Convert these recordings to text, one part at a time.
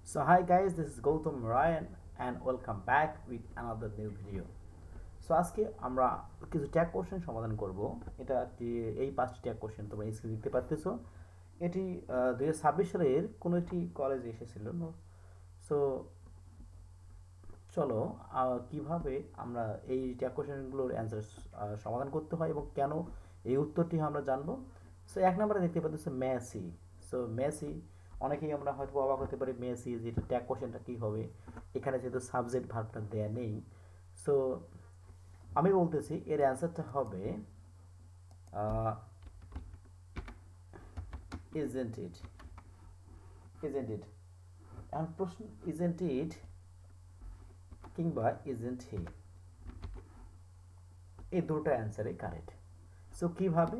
So hi guys, this is Gautam Ryan and welcome back with another new video. So আজকে আমরা কিছু tag question সমাধান করব। এটা এই পাঁচটি ট্যাগ কোশ্চেন তোমরা স্ক্রিনে দেখতে পাচ্তেছো। এটি 2026 সালের কোনো একটি কলেজে এসেছিল। সো চলো কিভাবে আমরা এই ট্যাগ কোশ্চেনগুলোর অ্যান্সার সমাধান করতে হয় এবং কেন এই উত্তরটি আমরা জানবো। সো এক নম্বরে দেখতে পাচ্ছি মেসি। সো মেসি অনেকেই আমরা হয়তো অবাক হতে পারি, মেসি যেটা ট্যাগ কোশ্চেনটা কী হবে, এখানে যেহেতু সাবজেক্ট ভার্বটা দেয়া নেই। সো আমি বলতেছি এর অ্যান্সারটা হবে ইজেন্ট ইট। ইজেন্ট ইট এখন প্রশ্ন ইজেন্ট ইট কিংবা ইজেন্ট হি, এই দুটো অ্যান্সারই কারেক্ট। সো কীভাবে,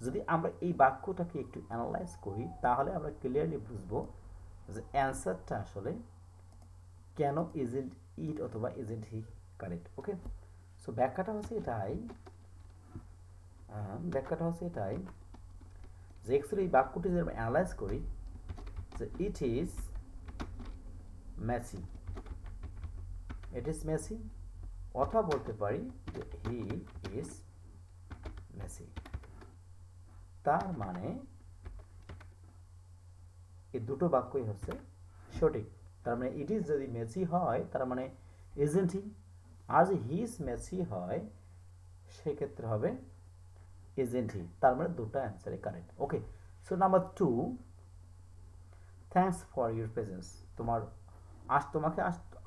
যদি আমরা এই বাক্যটাকে একটু অ্যানালাইজ করি তাহলে আমরা ক্লিয়ারলি বুঝবো যে অ্যান্সারটা আসলে কেন ইজেন্ট ইট অথবা isn't he correct. Okay, so ব্যাখ্যাটা হচ্ছে এটাই যে অ্যাকচুয়ালি এই বাক্যটি যদি আমরা অ্যানালাইজ করি যে ইট ইজ মেসি, অথবা বলতে পারি যে হি ইজ মেসি। তার মানে এই দুটো বাক্যই হচ্ছে সঠিক। তার মানে ইট ইজ যদি মেসি হয় তার মানে ইজেন্ট হি, আর যদি হি ইজ মেসি হয় সেক্ষেত্রে হবে ইজেন্ট হি। তার মানে দুটো অ্যান্সারই correct. Okay, so number 2, thanks for your presence. তোমাকে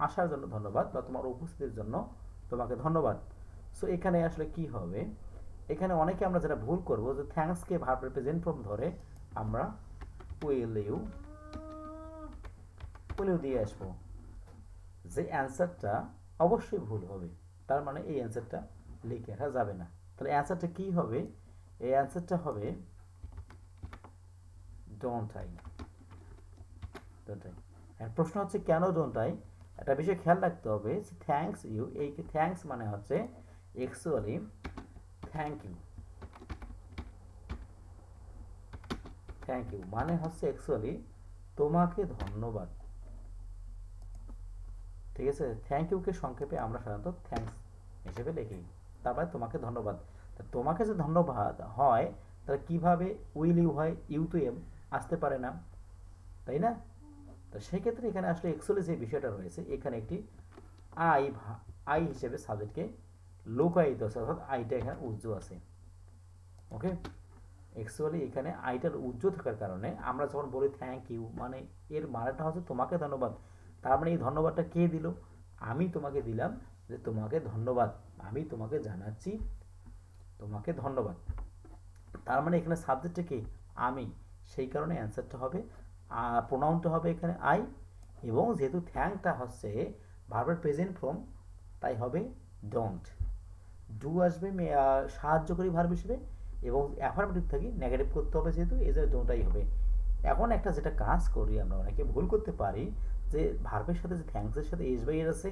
আসার জন্য ধন্যবাদ, বা তোমার উপস্থিতির জন্য তোমাকে ধন্যবাদ। সো এখানে আসলে কি হবে, এখানে অনেকে আমরা যেটা ভুল করব যে থ্যাঙ্কসকে ভার্বের প্রেজেন্ট ফর্ম ধরে আমরা উইল ইউ দিয়ে আসবো, যে অ্যান্সারটা অবশ্যই ভুল হবে। তার মানে এই অ্যান্সারটা লিখে রাখা যাবে না। তাহলে অ্যান্সারটা কি হবে, এই অ্যান্সারটা হবে ডোন্ট আই। প্রশ্ন হচ্ছে কেন ডোন্ট আই। একটা বিষয় খেয়াল রাখতে হবে, থ্যাঙ্কস ইউ, এই থ্যাঙ্কস মানে হচ্ছে actually thank you. Thank you মানে হচ্ছে অ্যাকচুয়ালি তোমাকে ধন্যবাদ। ঠিক আছে, থ্যাংক ইউকে সংক্ষেপে আমরা সাধারণত থ্যাঙ্কস হিসেবে লিখি। তারপরে তোমাকে ধন্যবাদ। তোমাকে যে ধন্যবাদ হয় তাহলে কিভাবে উইল ইউ হয়, ইউ তো এম আসতে পারে না, তাই না? তো সেক্ষেত্রে এখানে আসলে অ্যাকচুয়ালি যে বিষয়টা রয়েছে, এখানে একটি আই আই হিসেবে সাবজেক্টকে লোকায়িত আছে, অর্থাৎ আইটা এখানে উজ্জ্ব আছে। ওকে, অ্যাকচুয়ালি এখানে আইটার উজ্জ্ব থাকার কারণে আমরা যখন বলি থ্যাংক ইউ, মানে এর মানেটা হচ্ছে তোমাকে ধন্যবাদ। তার মানে এই ধন্যবাদটা কে দিল, আমি তোমাকে দিলাম, যে তোমাকে ধন্যবাদ, আমি তোমাকে জানাচ্ছি তোমাকে ধন্যবাদ। তার মানে এখানে সাবজেক্টটা কি, আমি, সেই কারণে অ্যান্সারটা হবে, প্রোনাউনটা হবে এখানে আই, এবং যেহেতু থ্যাংকটা হচ্ছে ভার্বের প্রেজেন্ট ফর্ম তাই হবে ডোন্ট। ডু আসবে সাহায্যকারী ভার্ব হিসেবে, এবং অ্যাফার্মেটিভ থেকে নেগেটিভ করতে হবে, যেহেতু এই যে ডোন্টটাই হবে। এখন একটা যেটা কাজ করি আমরা অনেকে ভুল করতে পারি, যে ভার্বের সাথে যে থ্যাঙ্কসের সাথে এস বাই এর আছে,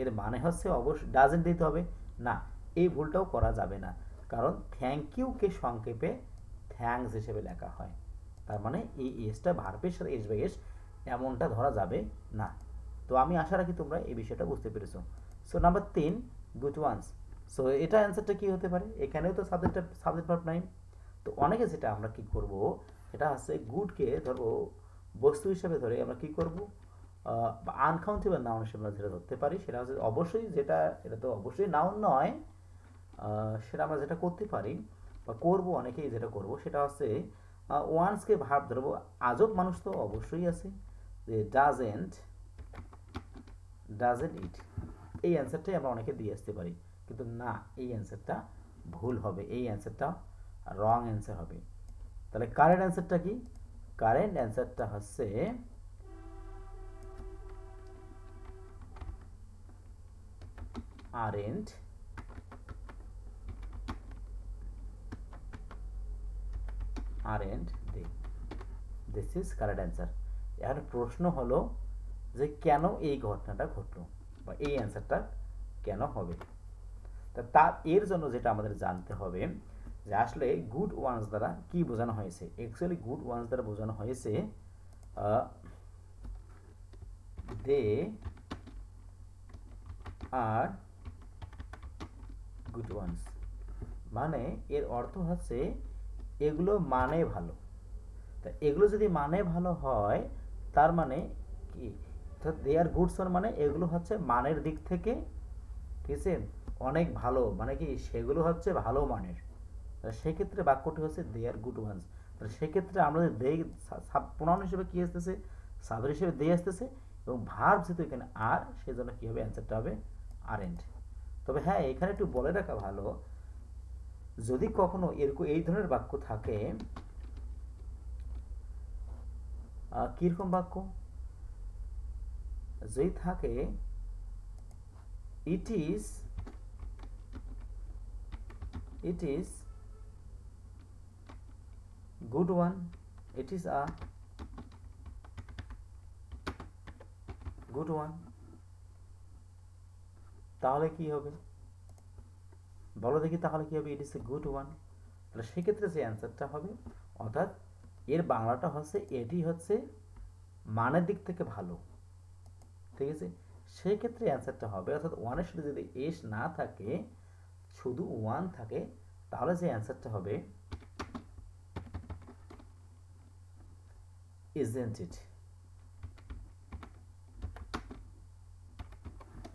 এর মানে হচ্ছে অবশ্যই ডাজেন্ট দিতে হবে না। এই ভুলটাও করা যাবে না, কারণ থ্যাংক ইউকে সংক্ষেপে থ্যাঙ্কস হিসেবে লেখা হয়। তার মানে এই এসটা ভার্বের সাথে এস বাই এস এমনটা ধরা যাবে না। তো আমি আশা রাখি তোমরা এই বিষয়টা বুঝতে পেরেছো। So number 3, good ones. So এটা অ্যান্সারটা কী হতে পারে, এখানেও তো সাবজেক্ট ভার্ব নাই। তো অনেকে যেটা আমরা কি করব, এটা হচ্ছে গুডকে ধরবো বস্তু হিসেবে ধরে আমরা কি করব, আনকাউন্টেবল নাউন হিসেবে আমরা যেটা ধরতে পারি সেটা হচ্ছে অবশ্যই, যেটা এটা তো অবশ্যই নাউন নয়, সেটা আমরা যেটা করতে পারি বা করব, অনেকেই যেটা করব সেটা হচ্ছে ওয়ান্সকে ভার্ব ধরবো। আজব মানুষ তো অবশ্যই আছে, যে ডাজেন্ট ইট, এই অ্যান্সারটাই আমরা অনেকে দিয়ে আসতে পারি, কিন্তু না, এই অ্যান্সারটা ভুল হবে, এই অ্যান্সারটা রং অ্যান্সার হবে। তাহলে কারেন্ট অ্যান্সারটা কি, কারেন্ট অ্যান্সারটা হচ্ছে aren't they. This is correct answer. এখন প্রশ্ন হলো যে কেন এই ঘটনাটা ঘটলো, বা এই অ্যান্সারটা কেন হবে। তার এর জন্য যেটা আমাদের জানতে হবে যে আসলে গুড ওয়ান্স দ্বারা কি বোঝানো হয়েছে। অ্যাকচুয়ালি গুড ওয়ান্স দ্বারা বোঝানো হয়েছে দে আর গুড ওয়ান্স, মানে এর অর্থ হচ্ছে এগুলো মানে ভালো। তা এগুলো যদি মানে ভালো হয় তার মানে কি, দে আর গুডস মানে এগুলো হচ্ছে মানের দিক থেকে, ঠিক আছে, অনেক ভালো, মানে কি সেগুলো হচ্ছে ভালো মানের। তাহলে সেক্ষেত্রে বাক্যটি হচ্ছে দে আর গুড ওয়ান্স। তাহলে সেক্ষেত্রে আমরা দে প্রনাউন হিসেবে কি আসতেছে, সাবজেক্ট হিসেবে দে আসতেছে, এবং ভার্ব যেহেতু এখানে আর, সেজন্য কি হবে, অ্যান্সারটা হবে আরেন্ট। তবে হ্যাঁ, এখানে একটু বলে রাখা ভালো, যদি কখনো এরকম এই ধরনের বাক্য থাকে, কীরকম বাক্য যদি থাকে, it is good one, it is a good one, তাহলে কি হবে বলো দেখি, তাহলে কি হবে, it is a good one. তাহলে সেক্ষেত্রে যে অ্যান্সারটা হবে, অর্থাৎ এর বাংলাটা হচ্ছে এটি হচ্ছে মানের দিক থেকে ভালো, ঠিক আছে, সেই ক্ষেত্রে অ্যান্সারটা হবে, অর্থাৎ ওয়ানের সাথে যদি এস না থাকে, শুধু ওয়ান থাকে, তাহলে যে অ্যান্সারটা হবে isn't it,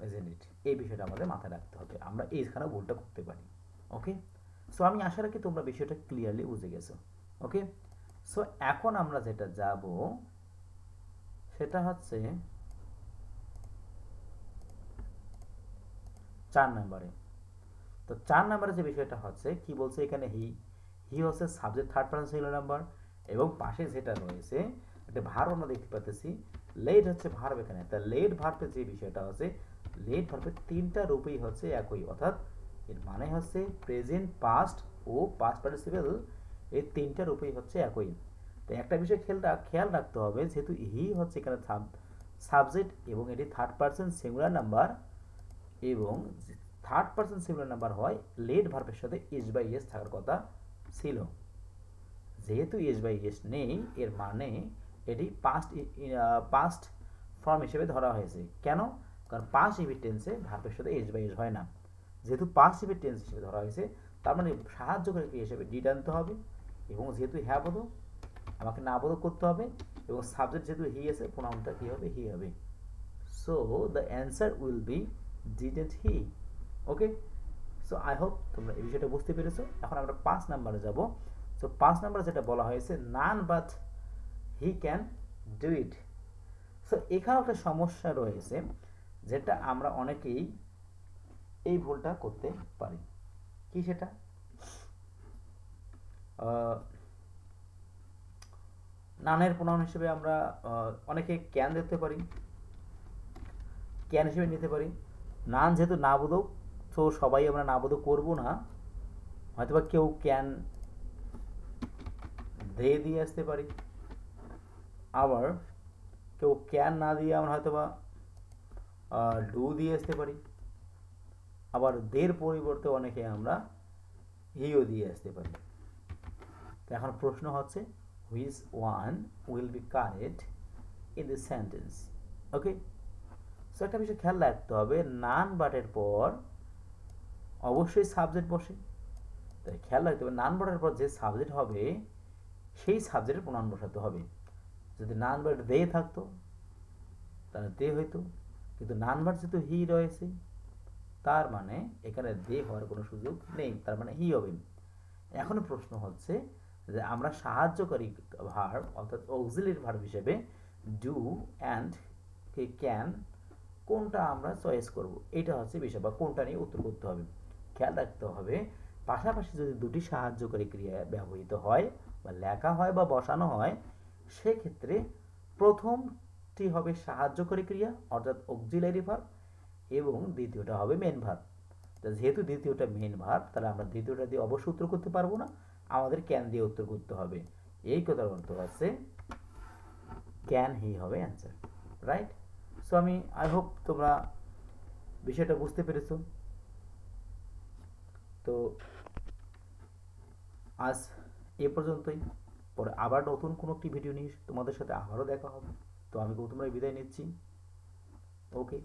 isn't it, এই বিষয়টা আমাদের মাথায় রাখতে হবে, আমরা এইখানে ভুলটা করতে পারি। ওকে, সো আমি আশা রাখি তোমরা বিষয়টা ক্লিয়ারলি বুঝে গেছো। ওকে, সো এখন আমরা যেটা যাব সেটা হচ্ছে 4 নম্বরে। তো 4 নম্বরে যে বিষয়টা হচ্ছে কি বলছে এখানে, হি হচ্ছে subject third person singular number, এবং পাশে যেটা রয়েছে একটা ভার্ব আমরা দেখতে পাচ্ছি, লেট হচ্ছে ভার্ব এখানে। তা লেট ভার্বের যে বিষয়টা হচ্ছে, লেট ভার্বের তিনটা রূপই হচ্ছে একই, অর্থাৎ এর মানে হচ্ছে প্রেজেন্ট, পাস্ট ও পাস্ট পার্টিসিপেল, এই তিনটা রূপই হচ্ছে একই। তো একটা বিষয় খেয়াল রাখতে হবে, যেহেতু হি হচ্ছে এখানে সাবজেক্ট এবং এটি থার্ড পারসন সিঙ্গুলার নাম্বার, এবং থার্ড পারসন সিঙ্গুলার নাম্বার হয়, লেট ভার্বের সাথে এস বাই এস থাকার কথা ছিল। যেহেতু এস বাই এস নেই, এর মানে এটি পাস্ট ফর্ম হিসেবে ধরা হয়েছে। কেন? কারণ পাস্ট ইভিট টেন্সে ভার্বের সাথে এস বাই এস হয় না। যেহেতু পাস্ট ইভিট টেন্স হিসেবে ধরা হয়েছে, তার মানে সাহায্যকারী ক্রিয়া হিসেবে ডিড আনতে হবে, এবং যেহেতু হ্যাঁ বোধক, আমাকে না বোধক করতে হবে, এবং সাবজেক্ট যেহেতু হি আছে, প্রোনাউনটা কি হবে, হি হবে। So the answer will be didn't he. Okay, so I hope তোমরা এই বিষয়টা বুঝতে পেরেছো। এখন আমরা 5 নম্বরে যাব। সো 5 নম্বরে যেটা বলা হয়েছে, none but he can do it. So এখানে একটা সমস্যা রয়েছে, যেটা আমরা অনেকেই এই ভুলটা করতে পারি। কি সেটা? নানের প্রোনাউন হিসেবে আমরা অনেকে ক্যান দিতে পারি, ক্যান হিসেবে নিতে পারি। নান যেহেতু না বোধক, তো সবাই আমরা না বোধক করবো না, হয়তোবা কেউ ক্যান দে দিয়ে আসতে পারি, আবার কেউ ক্যান না দিয়ে আমরা হয়তোবা ডু দিয়ে আসতে পারি, আবার দের পরিবর্তে অনেকে আমরা হিও দিয়ে আসতে পারি। তো এখন প্রশ্ন হচ্ছে, which one will be correct in this sentence. Okay, so একটা বিষয় খেয়াল রাখতে হবে, নান বাটের পর অবশ্যই সাবজেক্ট বসে। তাই খেয়াল রাখতে হবে, নান বাটের পর যে সাবজেক্ট হবে সেই সাবজেক্টের প্রণাম বসাতে হবে। যদি নান বাট দে থাকতো তাহলে দে হইতো, কিন্তু নান বাট যেহেতু হি রয়েছে, তার মানে এখানে দে হওয়ার কোনো সুযোগ নেই, তার মানে হি হবে। এখন প্রশ্ন হচ্ছে যে আমরা সাহায্যকারী ভার্ব অর্থাৎ অক্সিলিয়ারি ভার্ব হিসেবে ডু অ্যান্ড ক্যান কোনটা আমরা চয়েস করব, এটা হচ্ছে বিষয়, বা কোনটা নিয়ে উত্তর করতে হবে। খেয়াল রাখতে হবে, পাশাপাশি যদি দুটি সাহায্যকারী ক্রিয়া ব্যবহৃত হয় বা লেখা হয় বা বসানো হয়, সেক্ষেত্রে প্রথমটি হবে সাহায্যকারী ক্রিয়া অর্থাৎ অক্সিলারি ভার্ব, এবং দ্বিতীয়টা হবে মেন ভার্ব। যেহেতু দ্বিতীয়টা মেন ভার্ব, তাহলে আমরা দ্বিতীয়টা দিয়ে অবশ্যই উত্তর করতে পারবো না, আমাদের ক্যান দিয়ে উত্তর করতে হবে। এই কথার অর্থ আছে ক্যান হি হবে answer, right? So I hope তোমরা বিষয়টা বুঝতে পেরেছো। তো আজ এ পর্যন্তই, পরে আবার নতুন কোনো একটি ভিডিও নিয়ে তোমাদের সাথে আবারও দেখা হবে। তো আমি গৌতম রায় বিদায় নিচ্ছি। ওকে।